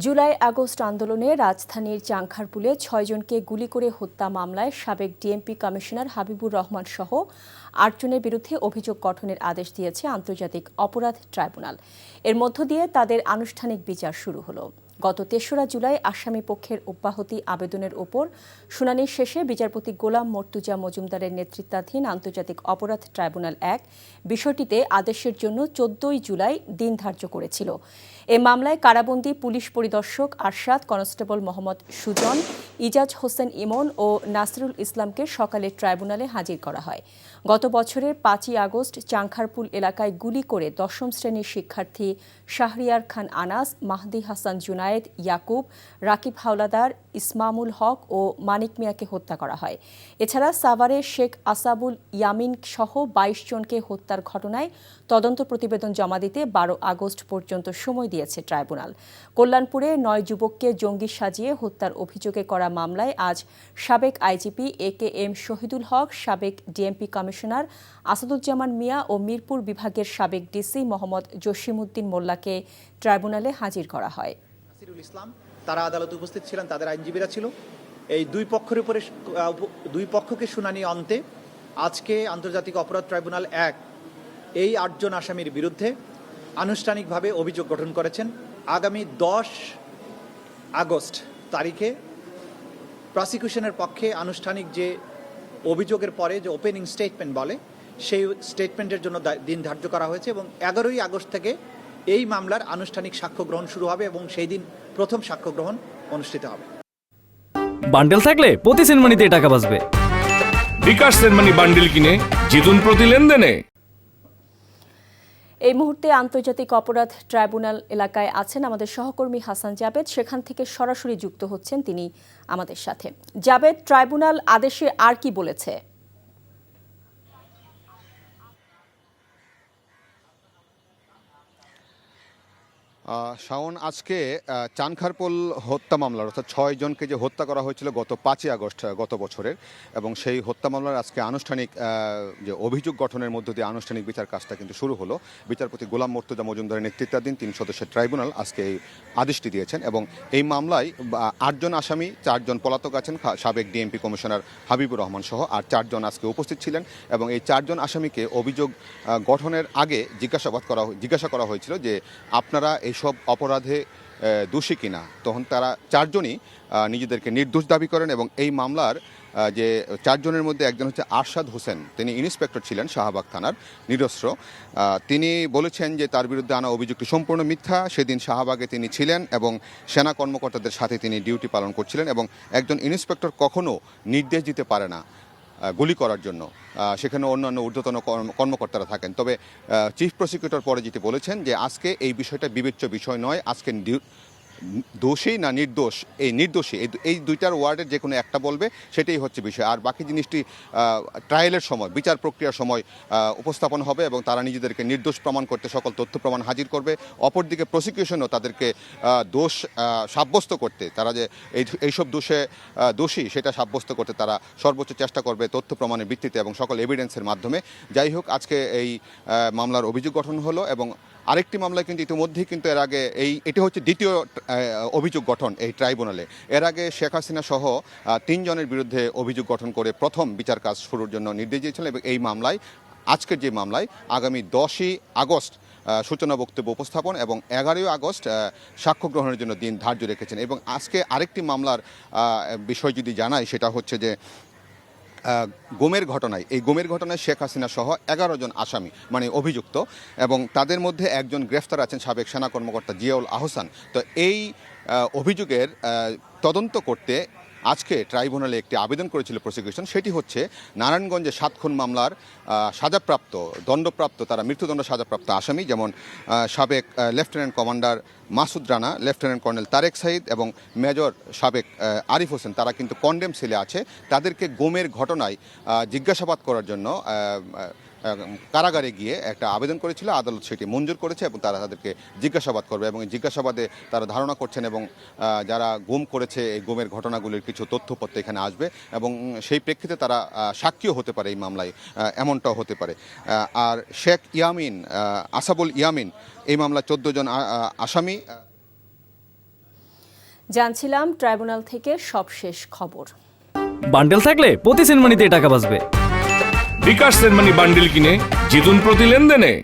July August আন্দোলনে রাজধানীর চাংখারপুলে ৬ জনকে গুলি করে হত্যা মামলায় সাবেক ডিএমপি কমিশনার হাবিবুর রহমান সহ ৮ জনের বিরুদ্ধে অভিযোগ গঠনের আদেশ দিয়েছে আন্তর্জাতিক অপরাধ ট্রাইব্যুনাল। এর মধ্য দিয়ে তাদের আনুষ্ঠানিক বিচার শুরু হলো। গত ৩রা জুলাই আসামি পক্ষের অব্যাহতি আবেদনের ওপর শুনানি শেষে বিচারপতি গোলাম মর্তুজা মজুমদারের নেতৃত্বাধীন আন্তর্জাতিক অপরাধ ট্রাইব্যুনাল ১ বিষয়টিতে আদেশের জন্য ১৪ই জুলাই দিন ধার্য করেছিল। এ মামলায় কারাবন্দী পুলিশ পরিদর্শক আরশাদ, কনস্টেবল মোহাম্মদ সুজন, ইজাজ হোসেন ইমন ও নাসরুল ইসলামকে সকালে ট্রাইব্যুনালে হাজির করা হয়। গত বছরের ৫ই আগস্ট চাংখারপুল এলাকায় গুলি করে ১০ম শ্রেণীর শিক্ষার্থী শাহরিয়ার খান আনাস, মাহদি হাসান জুনায়েদ, ইয়াকুব, রাকিব হাওলাদার, ইসমামুল হক ও মানিক মিয়াকে হত্যা করা হয়। এছাড়া সাভারে শেখ আসাবুল ইয়ামিন সহ ২২ জনকে হত্যার ঘটনায় তদন্ত প্রতিবেদন জমা দিতে ১২ আগস্ট পর্যন্ত সময় দিয়েছে ট্রাইব্যুনাল। কল্যাণপুরে ৯ যুবককে জঙ্গি সাজিয়ে হত্যার অভিযোগে করা মামলায় আজ সাবেক আইজিপি AKM শহীদুল হক, সাবেক ডিএমপি কমিশনার আসাদুজ্জামান মিয়া ও মিরপুর বিভাগের সাবেক ডিসি মোহাম্মদ জসিমউদ্দিন মোল্লাকে ট্রাইব্যুনালে হাজির করা হয়। নাসিরুল ইসলাম তারা আদালতে উপস্থিত ছিলেন, তাদের আইনজীবীরা ছিল। এই দুই পক্ষকে শুনানি অন্তে আজকে আন্তর্জাতিক অপরাধ ট্রাইব্যুনাল ১ এই ৮ জন আসামির বিরুদ্ধে আনুষ্ঠানিকভাবে অভিযোগ গঠন করেছেন। আগামী ১০ আগস্ট তারিখে প্রসিকিউশনের পক্ষে আনুষ্ঠানিক যে অভিযোগের পরে যে ওপেনিং স্টেটমেন্ট বলে, সেই স্টেটমেন্টের জন্য দিন ধার্য করা হয়েছে এবং ১১ই আগস্ট থেকে এই মামলার আনুষ্ঠানিক সাক্ষ্য গ্রহণ শুরু হবে এবং সেই দিন প্রথম সাক্ষ্য গ্রহণ অনুষ্ঠিত হবে। বান্ডেল থাকলে প্রতি সেনমানিতে টাকা বাঁচবে। বিকাশ সেনমানি বান্ডেল কিনে জিতুন প্রতি লেনদেনে। এই মুহূর্তে আন্তর্জাতিক অপরাধ ট্রাইব্যুনাল এলাকায় আছেন আমাদের সহকর্মী হাসান জাবেদ। সেখান থেকে সরাসরি যুক্ত হচ্ছেন তিনি আমাদের সাথে। জাবেদ, ট্রাইব্যুনাল আদেশে আর কি বলেছে? শাওন, আজকে চানখারপুল হত্যা মামলার অর্থাৎ ৬ জনকে যে হত্যা করা হয়েছিল গত ৫ই আগস্ট গত বছরের, এবং সেই হত্যা মামলার আজকে আনুষ্ঠানিক যে অভিযোগ গঠনের মধ্য দিয়ে আনুষ্ঠানিক বিচার কাজটা কিন্তু শুরু হলো। বিচারপতি গোলাম মর্তুজা মজুমদারের নেতৃত্বাধীন ৩ সদস্যের ট্রাইব্যুনাল আজকে এই আদেশটি দিয়েছেন এবং এই মামলায় ৮ জন আসামি, 4 জন পলাতক আছেন, সাবেক ডিএমপি কমিশনার হাবিবুর রহমান সহ আর 4 জন আজকে উপস্থিত ছিলেন এবং এই 4 জন আসামিকে অভিযোগ গঠনের আগে জিজ্ঞাসা করা হয়েছিল যে আপনারা এইসব অপরাধে দোষী কিনা। তখন তারা 4 জনই নিজেদেরকে নির্দোষ দাবি করেন এবং এই মামলার যে 4 জনের মধ্যে একজন হচ্ছে আরশাদ হোসেন, তিনি ইন্সপেক্টর ছিলেন শাহবাগ থানার, নিরস্ত্র। তিনি বলেছেন যে তার বিরুদ্ধে আনা অভিযোগটি সম্পূর্ণ মিথ্যা। সেদিন শাহবাগে তিনি ছিলেন এবং সেনা কর্মকর্তাদের সাথে তিনি ডিউটি পালন করছিলেন এবং একজন ইন্সপেক্টর কখনো নির্দেশ দিতে পারে না গুলি করার জন্য, সেখানে অন্যান্য ঊর্ধ্বতন কর্মকর্তারা থাকেন। তবে চিফ প্রসিকিউটর পরে যেটি বলেছেন যে আজকে এই বিষয়টা বিবেচ্য বিষয় নয়, আজকে দোষী না নির্দোষ, এই নির্দোষী এই দুইটার ওয়ার্ডের যে কোনো একটা বলবে, সেটাই হচ্ছে বিষয়। আর বাকি জিনিসটি ট্রায়ালের সময়, বিচার প্রক্রিয়ার সময় উপস্থাপন হবে এবং তারা নিজেদেরকে নির্দোষ প্রমাণ করতে সকল তথ্য প্রমাণ হাজির করবে। অপরদিকে প্রসিকিউশনও তাদেরকে দোষ সাব্যস্ত করতে, তারা যে এইসব দোষী সেটা সাব্যস্ত করতে তারা সর্বোচ্চ চেষ্টা করবে তথ্য প্রমাণের ভিত্তিতে এবং সকল এভিডেন্সের মাধ্যমে। যাই হোক, আজকে এই মামলার অভিযোগ গঠন হলো এবং আরেকটি মামলায় কিন্তু ইতিমধ্যেই কিন্তু এর আগে এটি হচ্ছে দ্বিতীয় অভিযোগ গঠন এই ট্রাইব্যুনালে। এর আগে শেখ হাসিনা সহ 3 জনের বিরুদ্ধে অভিযোগ গঠন করে প্রথম বিচার কাজ শুরুর জন্য নির্দেশ দিয়েছিলেন এবং এই মামলায়, আজকের যে মামলায় আগামী 10ই আগস্ট সূচনা বক্তব্য উপস্থাপন এবং 11ই আগস্ট সাক্ষ্য গ্রহণের জন্য দিন ধার্য রেখেছেন। এবং আজকে আরেকটি মামলার বিষয় যদি জানাই, সেটা হচ্ছে যে গুমের ঘটনায়, এই গুমের ঘটনায় শেখ হাসিনা সহ 11 জন আসামি মানে অভিযুক্ত এবং তাদের মধ্যে একজন গ্রেফতার আছেন সাবেক সেনা কর্মকর্তা জিয়াউল আহসান। তো এই অভিযোগের তদন্ত করতে আজকে ট্রাইব্যুনালে একটি আবেদন করেছিল প্রসিকিউশন। সেটি হচ্ছে নারায়ণগঞ্জে 7 খুন মামলার সাজাপ্রাপ্ত, দণ্ডপ্রাপ্ত, তারা মৃত্যুদণ্ড সাজাপ্রাপ্ত আসামি, যেমন সাবেক lieutenant commander Masud Rana, lieutenant colonel Tarek Sayeed এবং মেজর সাবেক আরিফ হোসেন, তারা কিন্তু কন্ডেম সেলে আছে। তাদেরকে গুমের ঘটনায় জিজ্ঞাসাবাদ করার জন্য কারাগারে গিয়ে একটা আবেদন করেছিল, আদালত সেটি মঞ্জুর করেছে এবং তারা তাদেরকে জিজ্ঞাসাবাদ করবে এবং এই জিজ্ঞাসাবাদে তারা ধারণা করছেন এবং যারা গুম করেছে এই গুমের ঘটনাগুলির কিছু তথ্যপত্র এখানে আসবে এবং সেই প্রেক্ষিতে তারা সাক্ষীও হতে পারে এই মামলায়, এমনটাও হতে পারে। আর শেখ আসাবুল ইয়ামিন, এই মামলায় 14 জন আসামি। জানছিলাম ট্রাইব্যুনাল থেকে সবশেষ খবর। বান্ডেল থাকলে প্রতি সেনমানিতে টাকা বাঁচবে। বিকাশ সেনমানি বান্ডিল কিনে জিতুন প্রতি লেনদেনে।